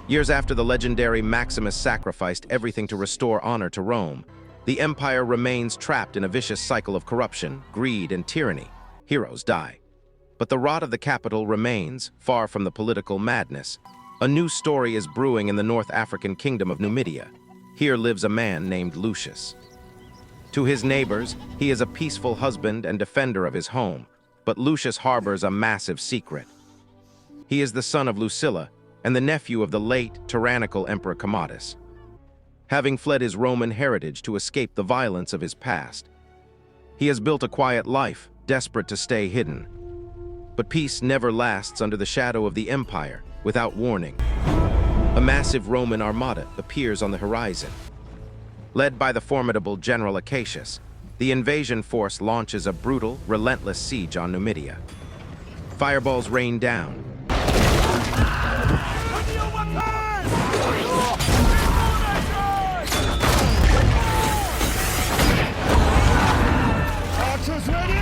Years after the legendary Maximus sacrificed everything to restore honor to Rome, the empire remains trapped in a vicious cycle of corruption, greed, and tyranny. Heroes die. But the rot of the capital remains, far from the political madness. A new story is brewing in the North African kingdom of Numidia. Here lives a man named Lucius. To his neighbors, he is a peaceful husband and defender of his home, but Lucius harbors a massive secret. He is the son of Lucilla and the nephew of the late, tyrannical Emperor Commodus. Having fled his Roman heritage to escape the violence of his past, he has built a quiet life, desperate to stay hidden. But peace never lasts under the shadow of the empire, without warning. A massive Roman armada appears on the horizon. Led by the formidable General Cassius, the invasion force launches a brutal, relentless siege on Numidia. Fireballs rain down. Archers ready!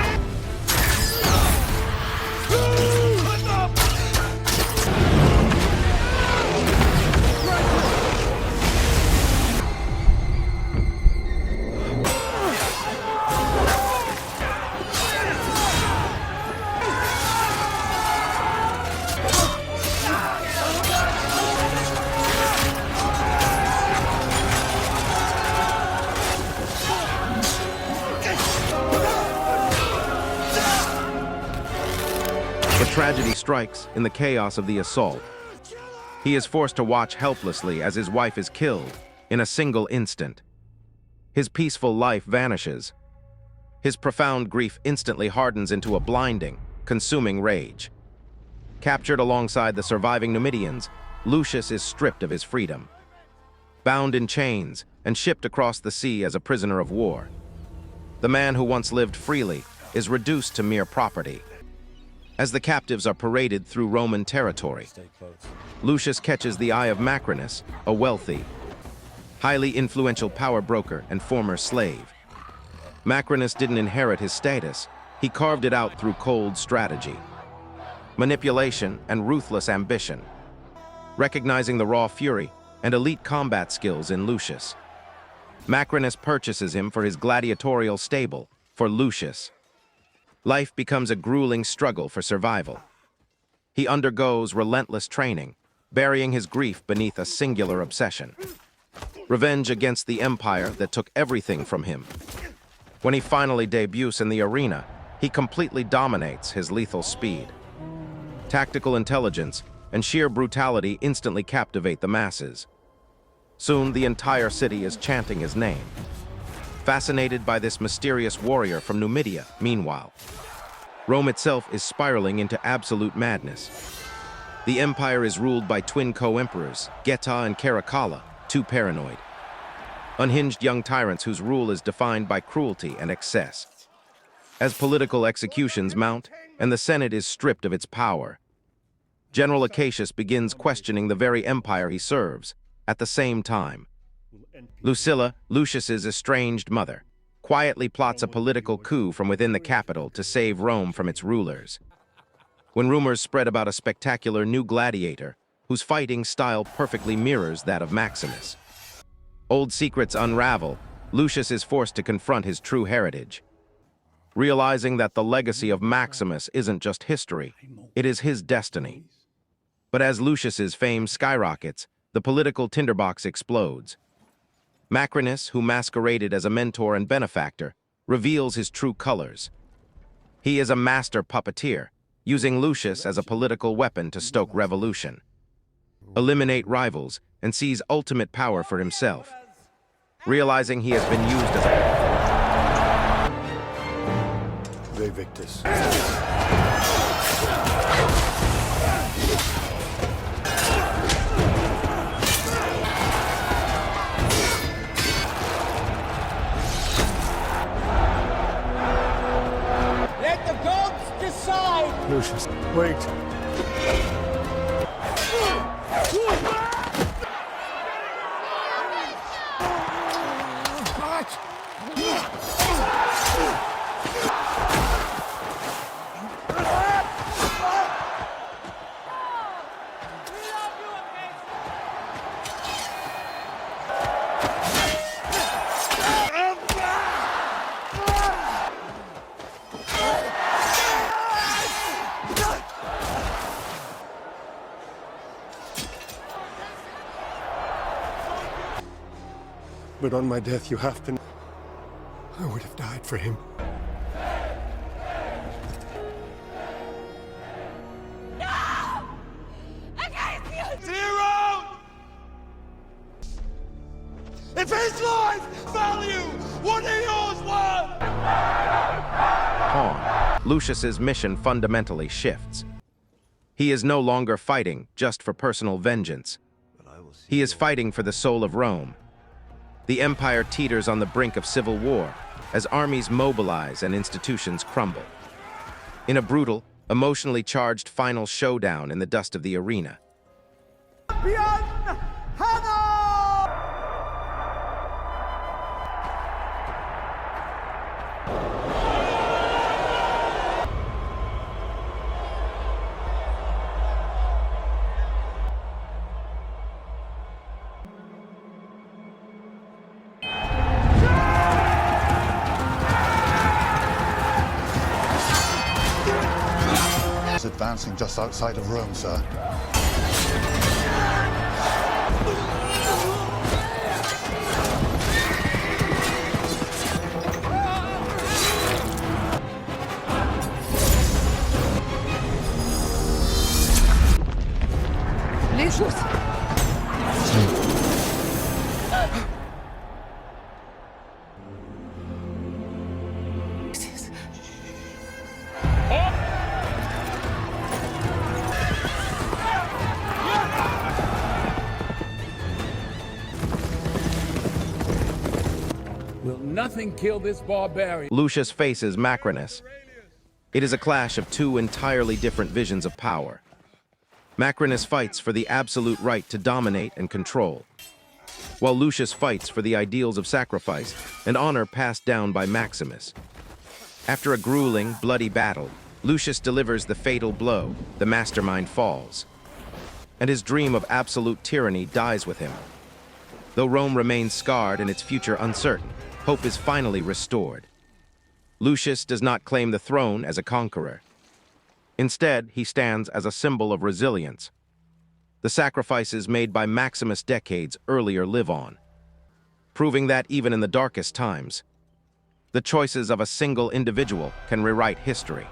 Tragedy strikes in the chaos of the assault. He is forced to watch helplessly as his wife is killed in a single instant. His peaceful life vanishes. His profound grief instantly hardens into a blinding, consuming rage. Captured alongside the surviving Numidians, Lucius is stripped of his freedom. Bound in chains and shipped across the sea as a prisoner of war. The man who once lived freely is reduced to mere property. As the captives are paraded through Roman territory, Lucius catches the eye of Macrinus, a wealthy, highly influential power broker and former slave. Macrinus didn't inherit his status, he carved it out through cold strategy, manipulation, and ruthless ambition. Recognizing the raw fury and elite combat skills in Lucius, Macrinus purchases him for his gladiatorial stable. For Lucius, life becomes a grueling struggle for survival. He undergoes relentless training, burying his grief beneath a singular obsession. Revenge against the empire that took everything from him. When he finally debuts in the arena, he completely dominates his lethal speed. Tactical intelligence and sheer brutality instantly captivate the masses. Soon, the entire city is chanting his name. Fascinated by this mysterious warrior from Numidia, meanwhile, Rome itself is spiraling into absolute madness. The empire is ruled by twin co-emperors, Geta and Caracalla, two paranoid, unhinged young tyrants whose rule is defined by cruelty and excess. As political executions mount and the Senate is stripped of its power, General Cassius begins questioning the very empire he serves. At the same time, Lucilla, Lucius's estranged mother, quietly plots a political coup from within the capital to save Rome from its rulers. When rumors spread about a spectacular new gladiator, whose fighting style perfectly mirrors that of Maximus, old secrets unravel, Lucius is forced to confront his true heritage. Realizing that the legacy of Maximus isn't just history, it is his destiny. But as Lucius's fame skyrockets, the political tinderbox explodes. Macrinus, who masqueraded as a mentor and benefactor, reveals his true colors. He is a master puppeteer, using Lucius as a political weapon to stoke revolution, eliminate rivals, and seize ultimate power for himself. Realizing he has been used as a Re Victus. Lucius, wait. But on my death, you have to... I would have died for him. Zero! If his life value what are yours worth? On, Lucius's mission fundamentally shifts. He is no longer fighting just for personal vengeance. He is fighting for the soul of Rome. The empire teeters on the brink of civil war as armies mobilize and institutions crumble. In a brutal, emotionally charged final showdown in the dust of the arena, advancing just outside of Rome, sir. Lucius! Will nothing kill this barbarian? Lucius faces Macrinus. It is a clash of two entirely different visions of power. Macrinus fights for the absolute right to dominate and control, while Lucius fights for the ideals of sacrifice and honor passed down by Maximus. After a grueling, bloody battle, Lucius delivers the fatal blow, the mastermind falls, and his dream of absolute tyranny dies with him. Though Rome remains scarred and its future uncertain, hope is finally restored. Lucius does not claim the throne as a conqueror. Instead, he stands as a symbol of resilience. The sacrifices made by Maximus decades earlier live on, proving that even in the darkest times, the choices of a single individual can rewrite history.